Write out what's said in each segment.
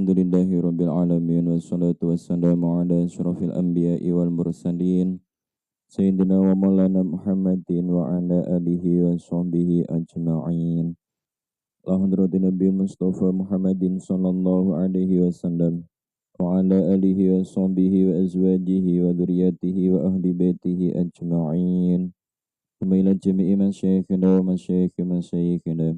Alhamdulillahi Rabbil Alamin. Wassalatu wassalamu ala asyrafil anbiya'i wal mursalin Sayyidina wa maulana Muhammadin wa ala alihi wa sahbihi ajma'in. Alhamdulillah Nabi Mustafa Muhammadin sallallahu alaihi wasallam wa ala alihi wa sahbihi wa azwajihi wa dhurriyyatihi wa ahli baitihi ajma'in. Ila jami'i masyayikhina wa masyayikhina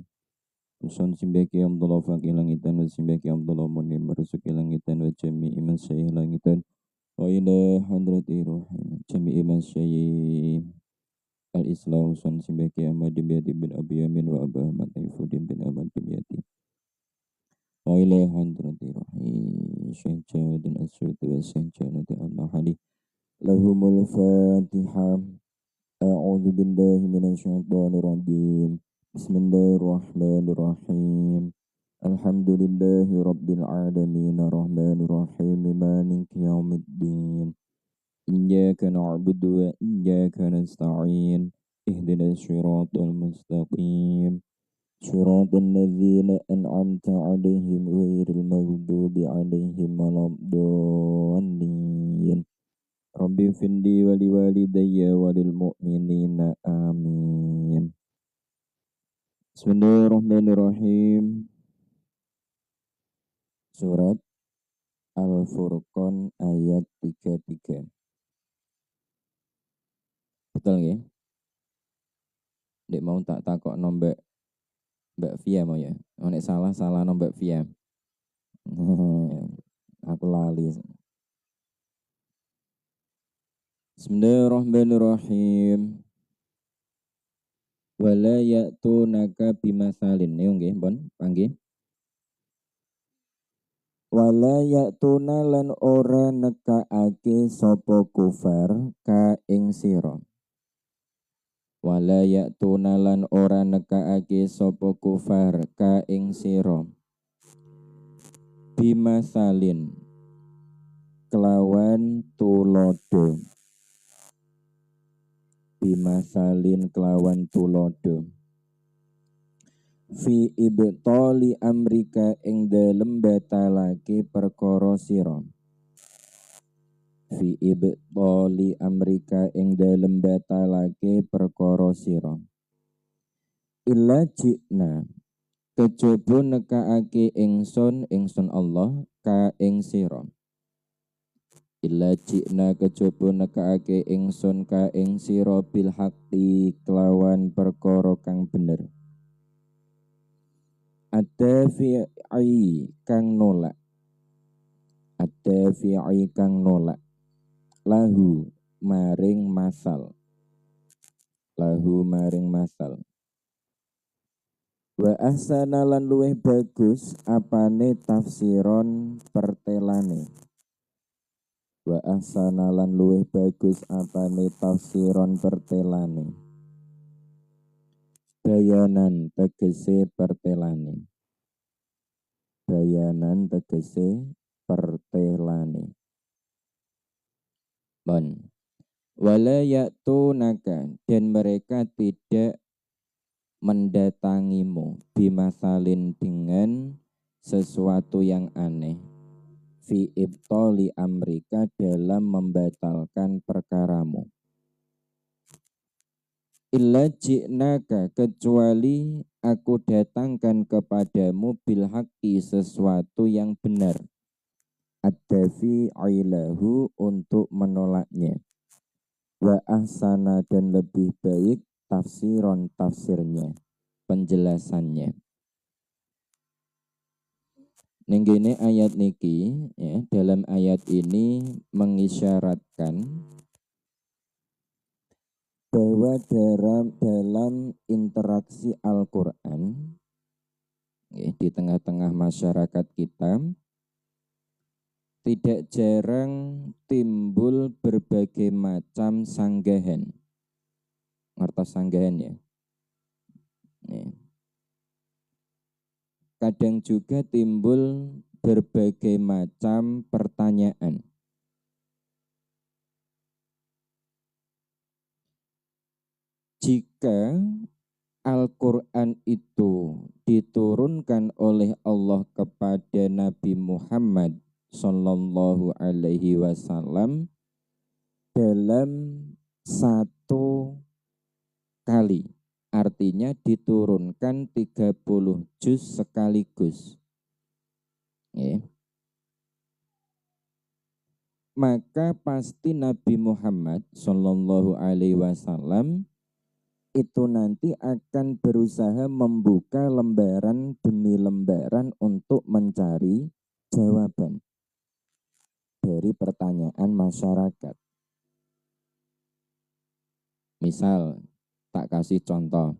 Usun simbeki Abdullah Faqih Langitan wa simbeki Abdullah Munim Marzuki Langitan wa jami'i masyayikh Langitan wa ila hadrati ruhim jami'i masyayikh al-Islam usun simbeki Ahmad bin Abi Yamin wa Abu Ahmad Taifuddin bin Ahmad bin Yati wa ila hadrati ruhim Syekh Jadin Asyuti wa Syekh Janati al-Mahali lahumul Fatihah. A'udzu billahi minasyaitonir rajim. Bismillahirrahmanirrahim. Alhamdulillahi rabbil alamin arrahmanir rahim maliki yaumiddin. Iyyaka na'budu wa iyyaka nasta'in. Ihdinas siratal mustaqim. Siratal ladzina an'amta 'alaihim ghairil maghdubi 'alaihim waladdallin. Rabbi findi wa liwalidayya wa lil mu'minina amin. Bismillahirrahmanirrahim. Surat Al-Furqan ayat 33. Betul nggih? Dek mau tak takok nombek Mbak Via mau ya. Nek salah nombek Via. Aku lali. Bismillahirrahmanirrahim. Wala ya'tunaka bimasalin. Niku nggih, pun panggih. Wala ya'tuna lan ora nekaake sapa kufar ka ing sira. Wala ya'tuna lan ora nekaake sapa kufar ka ing sira. Bimasalin kelawan tulodo. Bimasalin kelawan tulodo. Fi ibtali amrika ing dalem batalake perkara sira. Fi ibtali amrika ing dalem batalake perkara sira. Illa jikna kejaba nekaake ingsun Allah ka ing sira. Illa jikna kejaba nekaake ingsun ka ing sira bil haqqi kelawan perkara kang bener. Ad-dafi'i kang nolak. Ad-dafi'i kang nolak. Lahu maring masal. Lahu maring masal. Wa ahsana lan luweh bagus apane tafsiron pertelane. Wa ahsana lan luweh bagus apane tafsiron pertelane. Bayanan tegese pertelane. Bayanan tegese pertelane. Bon. Wala ya'tunaka dan mereka tidak mendatangimu bimasalin dengan sesuatu yang aneh. Fi ibtali amrika dalam membatalkan perkaramu. Illa ji'naka kecuali aku datangkan kepadamu bil haqqi sesuatu yang benar. Ad-dafi ailahu untuk menolaknya. Wa ahsana dan lebih baik tafsiron tafsirnya, penjelasannya. Nenggene ayat niki ya, dalam ayat ini mengisyaratkan bahwa dalam interaksi Al-Quran ya, di tengah-tengah masyarakat kita tidak jarang timbul berbagai macam sanggahan. Ngertos sanggahan ya? Ya. Kadang juga timbul berbagai macam pertanyaan. Jika Al-Quran itu diturunkan oleh Allah kepada Nabi Muhammad Sallallahu Alaihi Wasallam dalam satu kali. Artinya diturunkan 30 juz sekaligus. Ya. Maka pasti Nabi Muhammad Sallallahu Alaihi Wasallam itu nanti akan berusaha membuka lembaran demi lembaran untuk mencari jawaban dari pertanyaan masyarakat. Misal, tak kasih contoh.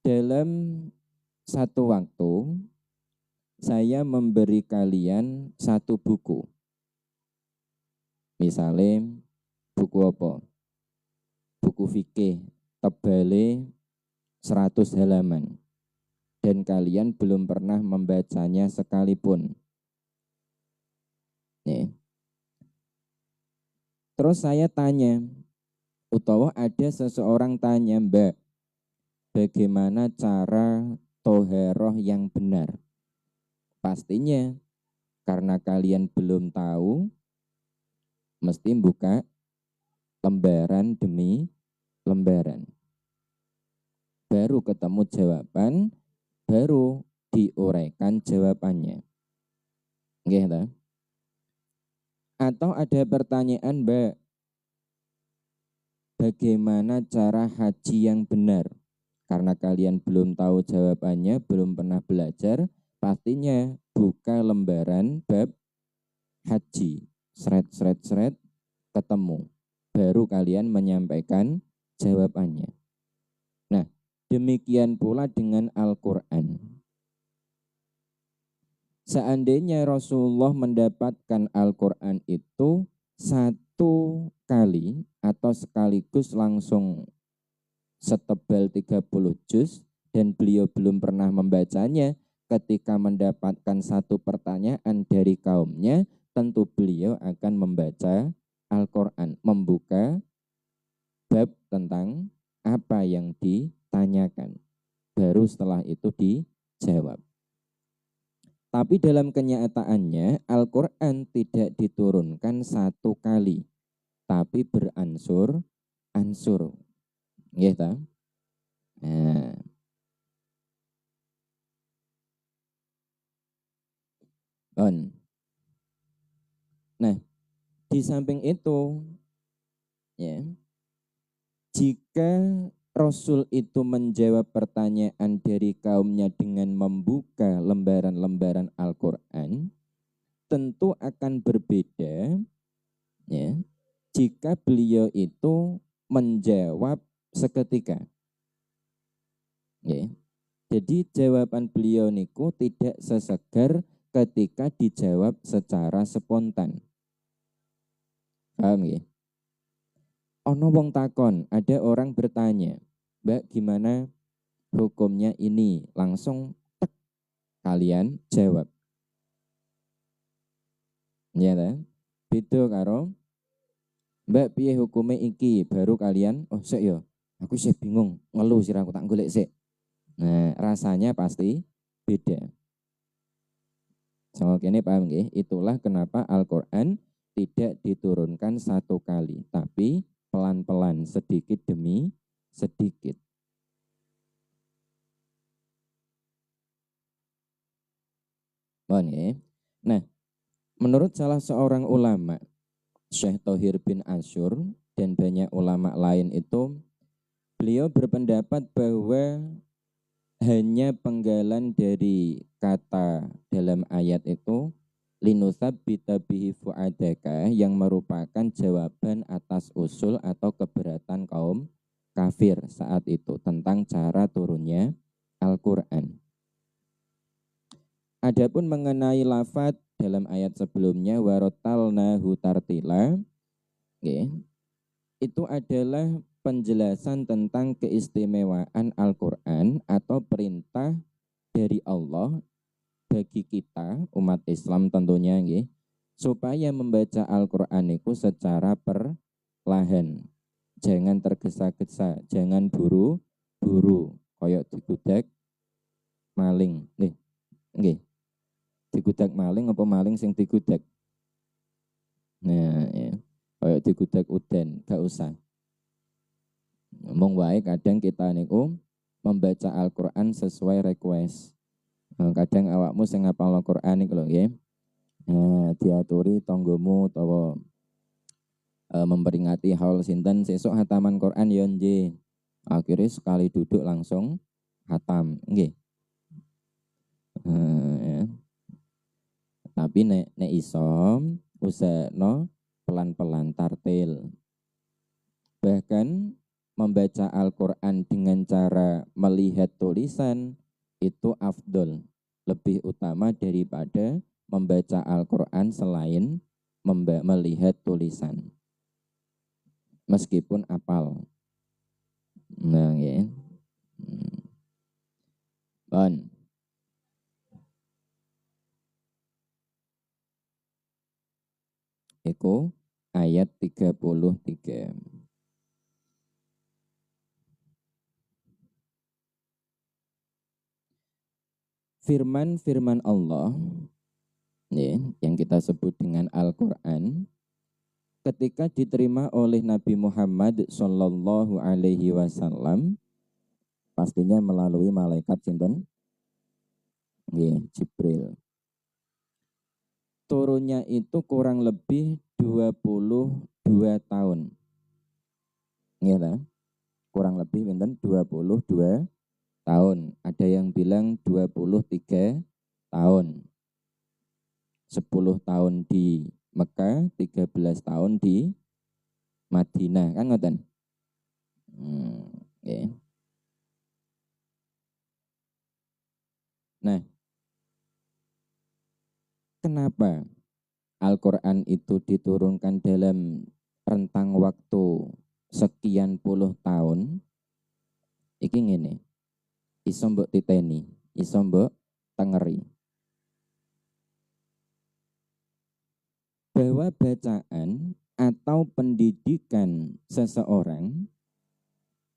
Dalam satu waktu, saya memberi kalian satu buku. Misalnya, buku apa? Buku fikih, tebale 100 halaman. Dan kalian belum pernah membacanya sekalipun. Nih. Terus saya tanya, utawa ada seseorang tanya, Mbak, bagaimana cara toheroh yang benar? Pastinya, karena kalian belum tahu, mesti buka lembaran demi lembaran. Baru ketemu jawaban, baru diuraikan jawabannya. Nggih ta? Atau ada pertanyaan, Mbak, bagaimana cara haji yang benar? Karena kalian belum tahu jawabannya, belum pernah belajar, pastinya buka lembaran bab haji. Seret, ketemu. Baru kalian menyampaikan jawabannya. Nah, demikian pula dengan Al-Quran. Seandainya Rasulullah mendapatkan Al-Quran itu satu kali atau sekaligus langsung setebal 30 juz dan beliau belum pernah membacanya, ketika mendapatkan satu pertanyaan dari kaumnya, tentu beliau akan membaca Al-Quran, membuka bab tentang apa yang ditanyakan. Baru setelah itu dijawab. Tapi dalam kenyataannya Al-Quran tidak diturunkan satu kali, tapi beransur-ansur. Nggih ta? Nah, di samping itu, ya, jika Rasul itu menjawab pertanyaan dari kaumnya dengan membuka lembaran-lembaran Al-Quran, tentu akan berbeda, ya, jika beliau itu menjawab seketika. Ya. Jadi jawaban beliau niku tidak sesegar ketika dijawab secara spontan. Paham ya? Ono wong takon, ada orang bertanya, Mbak, gimana hukumnya ini? Langsung tek, kalian jawab. Ya kan? Beda karo, Mbak, piye hukumnya iki? Baru kalian, oh sik yo, aku sih bingung, ngeluh sih aku tak golek sik. Nah, rasanya pasti beda. Sama kene paham nggih? Itulah kenapa Al-Qur'an tidak diturunkan satu kali, tapi pelan-pelan, sedikit demi sedikit. Nah, menurut salah seorang ulama, Syekh Thohir bin Asyur dan banyak ulama lain itu, beliau berpendapat bahwa hanya penggalan dari kata dalam ayat itu linusabbita bihi fu'adaka yang merupakan jawaban atas usul atau keberatan kaum kafir saat itu tentang cara turunnya Al-Quran. Adapun mengenai lafadz dalam ayat sebelumnya warotalnahu tartila, itu adalah penjelasan tentang keistimewaan Al-Quran atau perintah dari Allah bagi kita umat Islam tentunya supaya membaca Al-Quran itu secara perlahan, jangan tergesa-gesa, jangan buru-buru. buru kaya digudak maling. Nggih. Digudak maling apa maling sing digudak? Nah, ya. Kaya digudak udan, gak usah. Ngomong wae kadang kita niku membaca Al-Qur'an sesuai request. Kadang awakmu sing ngapal Al-Qur'an niku lho nggih. Nah, diaturi tanggamu utawa memperingati haul sinten sesuk hataman Quran ya nggih. Akhirnya sekali duduk langsung hatam nggih. Ya. Tapi nek isom usahno pelan-pelan tartil. Bahkan membaca Al-Qur'an dengan cara melihat tulisan itu afdol, lebih utama daripada membaca Al-Qur'an selain melihat tulisan. Meskipun apal. Nah, ya. Bon. Iku ayat 33. Firman Allah ya, yang kita sebut dengan Al-Qur'an ketika diterima oleh Nabi Muhammad Sallallahu Alaihi Wasallam pastinya melalui malaikat sinten? Jibril. Turunnya itu kurang lebih 22 tahun. Ya, kurang lebih pinten 22 tahun. Ada yang bilang 23 tahun. 10 tahun di Mekah, 13 tahun di Madinah, kan ngoten. Okay. Nah, kenapa Al-Quran itu diturunkan dalam rentang waktu sekian puluh tahun? Iki ngene, iso mbok titeni, iso mbok tengeri. Bahwa bacaan atau pendidikan seseorang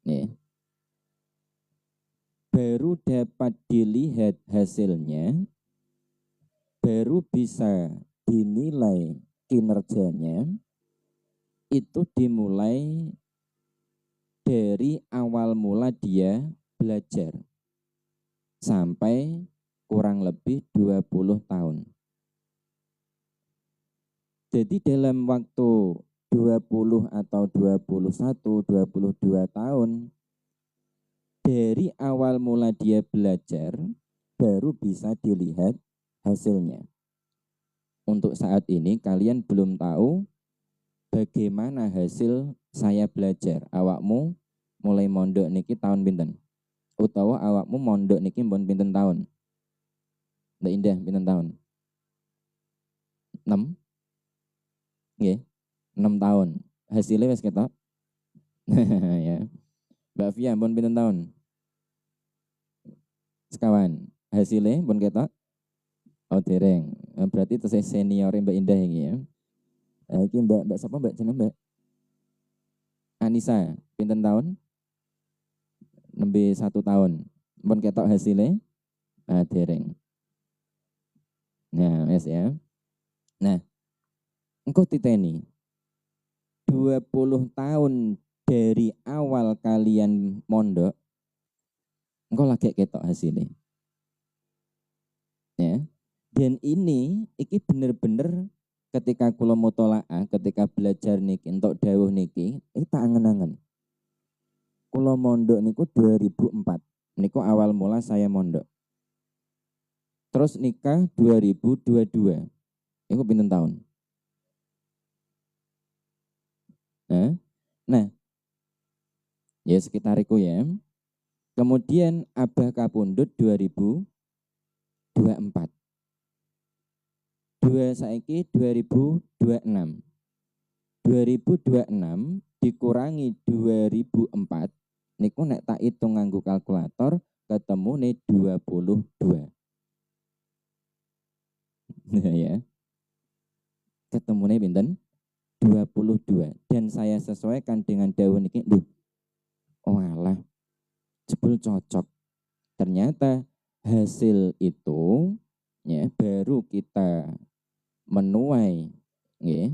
ya, baru dapat dilihat hasilnya, baru bisa dinilai kinerjanya, itu dimulai dari awal mula dia belajar sampai kurang lebih 20 tahun. Jadi dalam waktu 20 atau 21, 22 tahun, dari awal mula dia belajar, baru bisa dilihat hasilnya. Untuk saat ini kalian belum tahu bagaimana hasil saya belajar. Awakmu mulai mondok niki tahun pinten? Utawa awakmu mondok niki mbon pinten tahun? Ndak indah pinten tahun? 6? Nggih. 6 tahun. Hasilnya wis ketok. Ya. Mbak Fia mbon pinten tahun? Sekawan. Hasilnya mbon ketok? Oh dereng. Berarti tesih senior Mbak Indah ini ya. Iki Mbak siapa Mbak jeneng Mbak? Anissa, pinten tahun? Nembe 1 tahun. Mbon ketok hasilnya? Dereng. Nah, wes ya. Nah, engkau titeni 20 tahun dari awal kalian mondok, engkau lagi ketok hasilnya. Ya. Dan iki bener-bener ketika kula mutolaah, ketika belajar niki entuk dawuh niki, tak angen-angen. Kula mondok niku 2004. Niku awal mula saya mondok. Terus nikah 2022. Iku pinten tahun? Nah, ya sekitar itu ya. Kemudian Abah Kapundhut 2024. Saiki 2026. 2026 dikurangi 2004 niku nek tak hitung nganggo kalkulator ketemu nih 22. Ya. Ketemu nih pinten? 22 dan saya sesuaikan dengan dawuh niki. Oh alah. jebul cocok. Ternyata hasil itu ya baru kita menuai nggih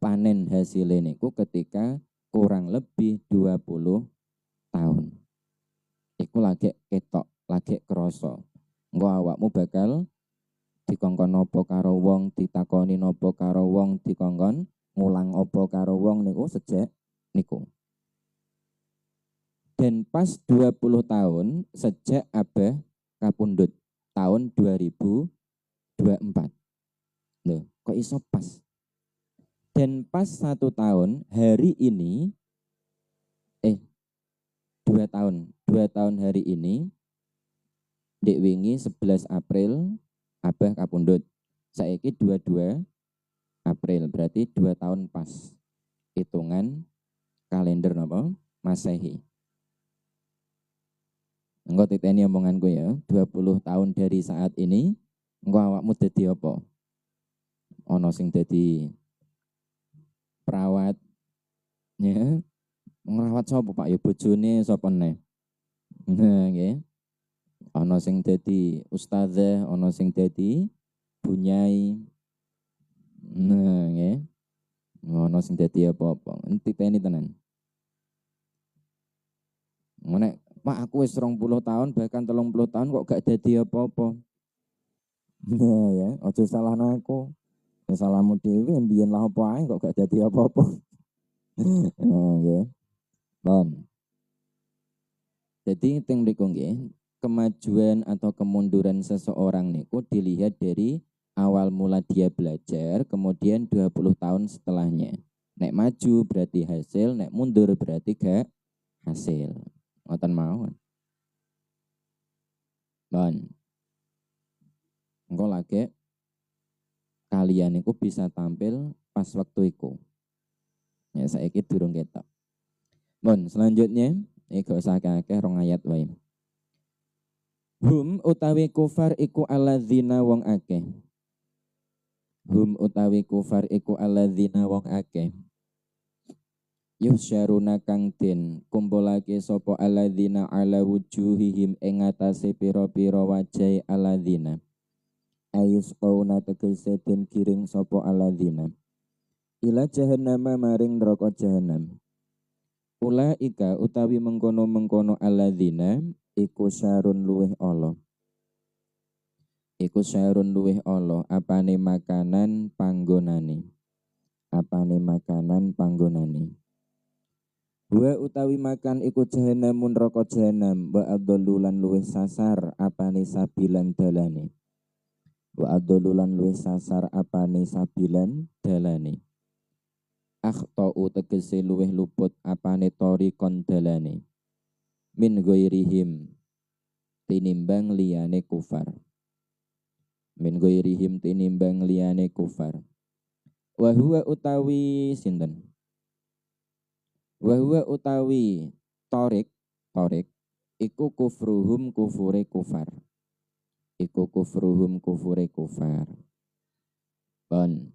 panen hasilnya niku ketika kurang lebih 20 tahun. Iku lagi ketok, lagi krasa. Engko awakmu bakal dikongkon apa karo wong, ditakoni apa karo wong, dikongkon ngulang apa karo wong niku sejak niku. Dan pas 20 tahun sejak Abah kapundhut tahun 2024. Loh, kok iso pas? Dan pas 1 tahun hari ini 2 tahun. 2 tahun hari ini Dek wingi 11 April Abah kapundhut. Saiki 22 April, berarti 2 tahun pas. Hitungan kalender napa? Masehi. Engko titeni omonganku ya, 20 tahun dari saat ini engko awakmu dadi apa? Ana sing dadi perawat ya. Ngrawat sapa Pak? Ya bojone sapa neh. Nah, nggih. Ana sing dadi ustazah, ana sing dadi bunyai. Nah, nggih. Ana sing dadi apa-apa. Titeni tenan. Nek Pak aku wis 20 tahun bahkan 30 tahun kok gak dadi apa-apa. Nah ya, aja salahno aku. Ya salahmu dhewe mbiyen lah apa ae kok gak dadi apa-apa. Nah, nggih. Bon. Jadi teng mriku nggih, kemajuan atau kemunduran seseorang niku dilihat dari awal mula dia belajar, kemudian 20 tahun setelahnya. Nek maju berarti hasil, nek mundur berarti gak hasil. Ngoten mawon. Bon. Engko lagi kalian niku bisa tampil pas waktu iku. Ya saiki durung ketok. Bon, selanjutnya gak usah akeh rong ayat wae. Hum utawi kufar iku alladzina wong akeh. Hum utawi kufar iku alladzina wong akeh. Yusyaruna kang den kumpulake sapa alladzina ala wujuhihim ing atase pira-pira wajah alladzina. Ayus qauna tegese den kiring sapa alladzina. Ila jahannama maring neraka jahannam. Ula ika utawi mengkono-mengkono alladzina iku syarun luweh Allah. Iku syarun luweh Allah apane makanan panggonane. Apane makanan panggonane. Wa utawi makan iku jahannamun neraka jahanam wa adzalulan luweh sasar apane sabilan dalane. Wa adzalulan luweh sasar apane sabilan dalane. Akhtau tegese luweh luput apane torikon dalane. Min ghairihim tinimbang liyane kufar. Min ghairihim tinimbang liyane kufar. Wa huwa utawi sinten? Wa huwa utawi torik iku kufruhum kufure kufar. Iku kufruhum kufure kufar. Bon.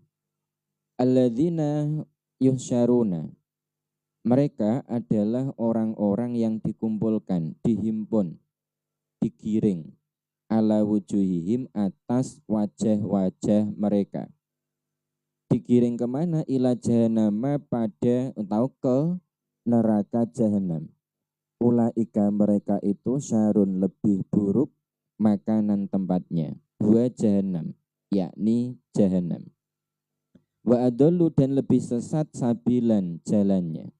Alladzina yusyaruna. Mereka adalah orang-orang yang dikumpulkan, dihimpun, digiring ala wujuhihim atas wajah-wajah mereka. Digiring kemana? Ila jahannama pada atau ke neraka jahanam. Ulaika mereka itu syarun lebih buruk makanan tempatnya. Wa jahanam, yakni jahanam. Wa adallu dan lebih sesat sabilan jalannya.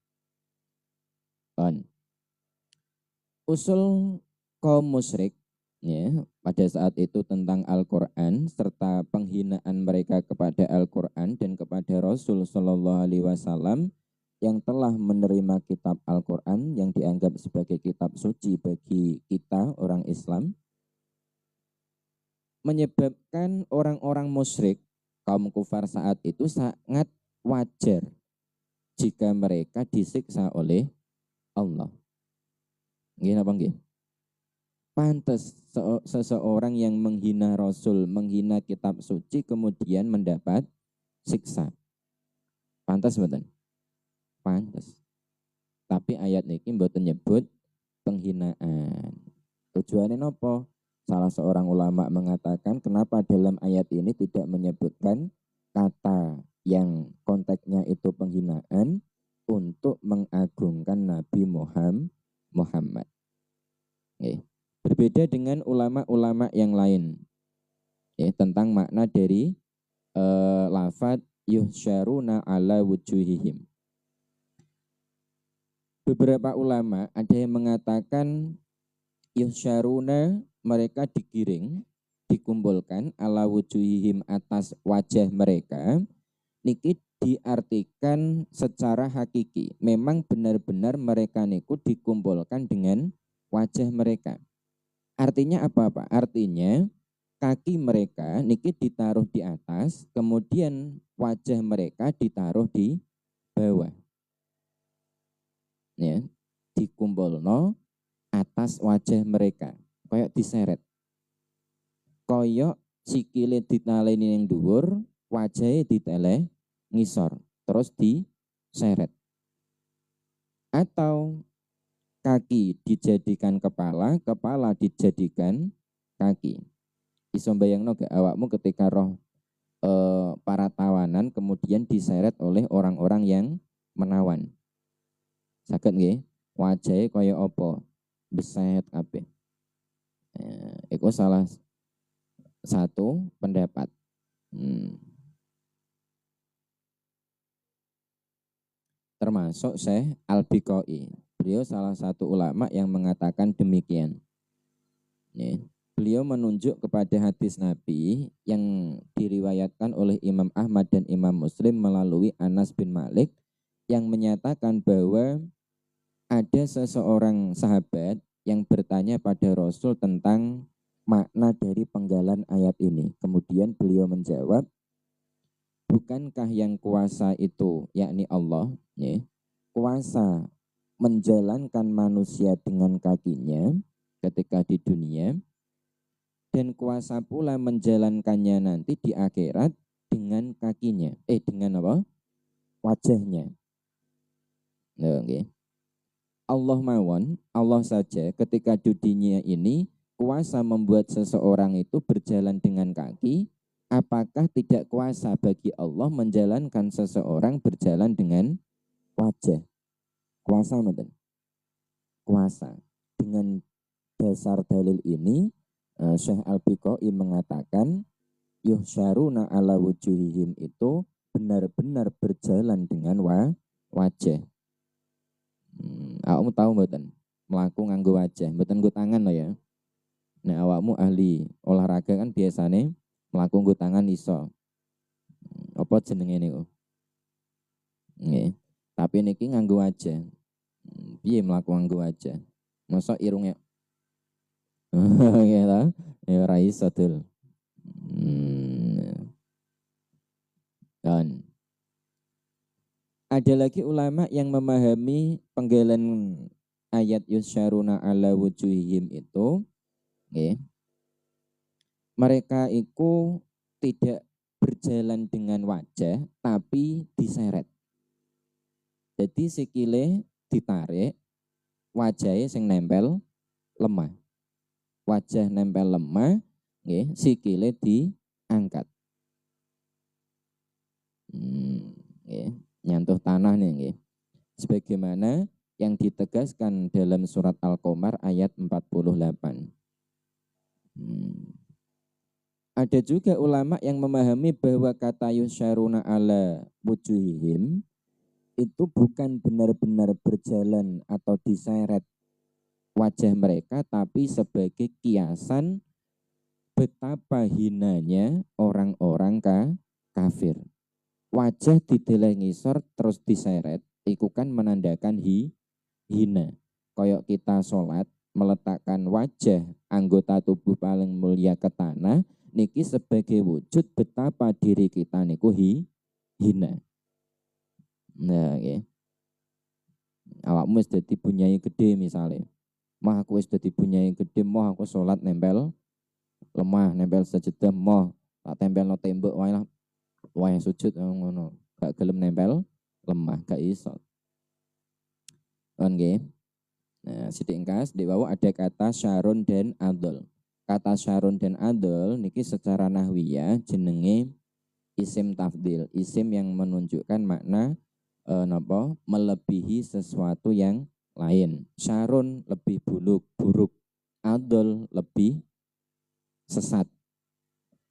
Usul kaum musyrik ya, pada saat itu tentang Al-Quran serta penghinaan mereka kepada Al-Quran dan kepada Rasul Shallallahu Alaihi Wasallam yang telah menerima kitab Al-Quran yang dianggap sebagai kitab suci bagi kita orang Islam, menyebabkan orang-orang musyrik kaum kufar saat itu sangat wajar jika mereka disiksa oleh Allah. Nggih napa nggih? Pantas seseorang yang menghina Rasul, menghina kitab suci kemudian mendapat siksa. Pantas mboten? Pantas. Tapi ayat niki mboten nyebut penghinaan. Tujuannya nopo? Salah seorang ulama mengatakan kenapa dalam ayat ini tidak menyebutkan kata yang konteksnya itu penghinaan untuk mengagungkan Nabi Muhammad. Berbeda dengan ulama-ulama yang lain tentang makna dari lafadz yuhsyaruna ala wujuhihim. Beberapa ulama ada yang mengatakan yuhsyaruna, mereka digiring, dikumpulkan ala wujuhihim, atas wajah mereka. Niki diartikan secara hakiki. Memang benar-benar mereka niku dikumpulkan dengan wajah mereka. Artinya apa? Artinya kaki mereka niki ditaruh di atas, kemudian wajah mereka ditaruh di bawah. Ya, dikumpulno atas wajah mereka, koyok diseret. Koyok sikile ditaleni yang dhuwur, wajahnya diteleh ngisor, terus diseret. Atau kaki dijadikan kepala, kepala dijadikan kaki. Iso bayangno gak awakmu ketika roh para tawanan kemudian diseret oleh orang-orang yang menawan. Saged nggih? Wajahnya kaya apa? Beset kabeh. Itu salah satu pendapat. Termasuk Syekh Al-Biqai. Beliau salah satu ulama yang mengatakan demikian. Beliau menunjuk kepada hadis Nabi yang diriwayatkan oleh Imam Ahmad dan Imam Muslim melalui Anas bin Malik yang menyatakan bahwa ada seseorang sahabat yang bertanya pada Rasul tentang makna dari penggalan ayat ini. Kemudian beliau menjawab, bukankah yang kuasa itu, yakni Allah, kuasa menjalankan manusia dengan kakinya ketika di dunia, dan kuasa pula menjalankannya nanti di akhirat dengan kakinya. Dengan apa? Wajahnya. Allah mawon, Allah saja ketika di dunia ini kuasa membuat seseorang itu berjalan dengan kaki, apakah tidak kuasa bagi Allah menjalankan seseorang berjalan dengan wajah? Kuasa betul. Kuasa. Dengan dasar dalil ini Syekh Al-Biqai mengatakan yuhsyaruna ala wujuhihim itu benar-benar berjalan dengan wajah. Awakmu tahu mboten? Melaku nganggo wajah, mboten nggo tangan loh ya. Nah, awakmu ahli olahraga kan biasanya melaku nggo tangan iso. Apa jenenge niku? Nggih. Tapi niki nganggo wajah. Piye melaku nganggo wajah? Mosok irungnya gitu. Ya ora iso dul. Dan ada lagi ulama yang memahami penggalan ayat yusyaruna ala wujuhihim itu, mereka itu tidak berjalan dengan wajah, tapi diseret. Jadi sikile ditarik, wajahnya sing nempel lemah. Wajah nempel lemah, sikile diangkat. Nyantuh tanah nih. Sebagaimana yang ditegaskan dalam surat Al-Qamar ayat 48. Ada juga ulama yang memahami bahwa kata yusyaruna ala wujuhihim itu bukan benar-benar berjalan atau diseret wajah mereka, tapi sebagai kiasan betapa hinanya orang-orang kafir. Wajah dideleh ngisor terus diseret, itu kan menandakan hina. Kayak kita sholat, meletakkan wajah anggota tubuh paling mulia ke tanah, niki sebagai wujud betapa diri kita niku hina. Nah, awakmu wis dadi bunyai gede misalnya. Mah aku wis dadi bunyai gede, mah aku sholat nempel lemah, nempel sajadah, mah tak tempel no tembok wae lah. Wae sujud ngono. Gak gelem nempel lemah, gak iso. Nggih. Nah, sidik engkas di bawah ada kata syarun dan adol. Kata syarun dan adol niki secara nahwiyah jenenge isim tafdil, isim yang menunjukkan makna melebihi sesuatu yang lain. Syarun lebih buruk, adol lebih sesat.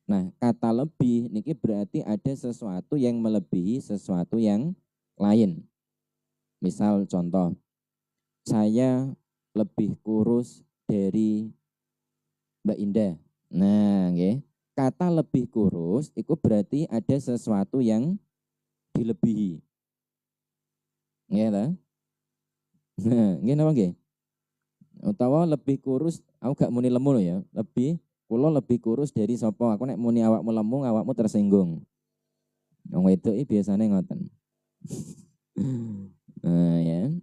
Nah, kata lebih niki berarti ada sesuatu yang melebihi sesuatu yang lain. Misal contoh, saya lebih kurus dari Mbak Indah. Nah, okay. Kata lebih kurus itu berarti ada sesuatu yang dilebihi. Nggih ta? Nah, nggih napa nggih? Utawa lebih kurus, aku gak muni lemu ya. Kulo lebih kurus dari sapa? Aku nek muni awakmu lemu, awakmu tersinggung. Wong wedok iki biasane ngoten. Nah, ya.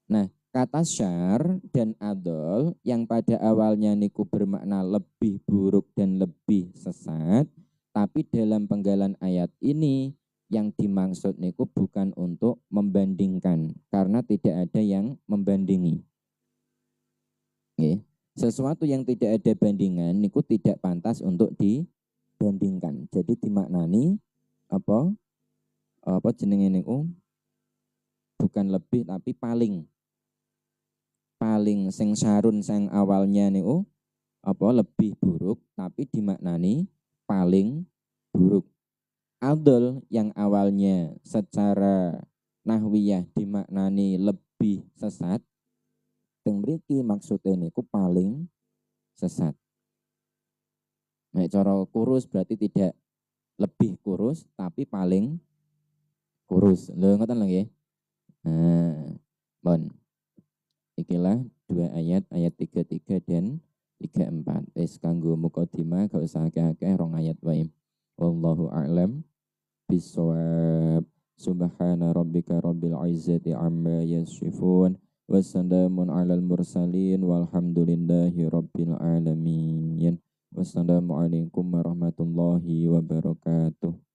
Nah, kata syar dan adol yang pada awalnya niku bermakna lebih buruk dan lebih sesat, tapi dalam penggalan ayat ini yang dimaksud niku bukan untuk membandingkan, karena tidak ada yang membandingi. Oke. Sesuatu yang tidak ada bandingan niku tidak pantas untuk dibandingkan. Jadi dimaknani apa jenenge niku bukan lebih tapi paling sing syarun sing awalnya niku lebih buruk tapi dimaknani paling buruk. Adol yang awalnya secara nahwiyah dimaknani lebih sesat, teng mriki maksudnya niku paling sesat. Nah, cara kurus berarti tidak lebih kurus tapi paling kurus. Lho ngoten lho nggih. Nah, bon. Ikilah dua ayat 33 dan 34. Wis kanggo mukadimah gak usah akeh-akeh rong ayat wae. Wallahu a'lam bishawab. Subhana rabbika rabbil izzati amma yasifun. Wassalamun alal mursalin walhamdulillahi rabbil alamin. Wassalamualaikum warahmatullahi wabarakatuh.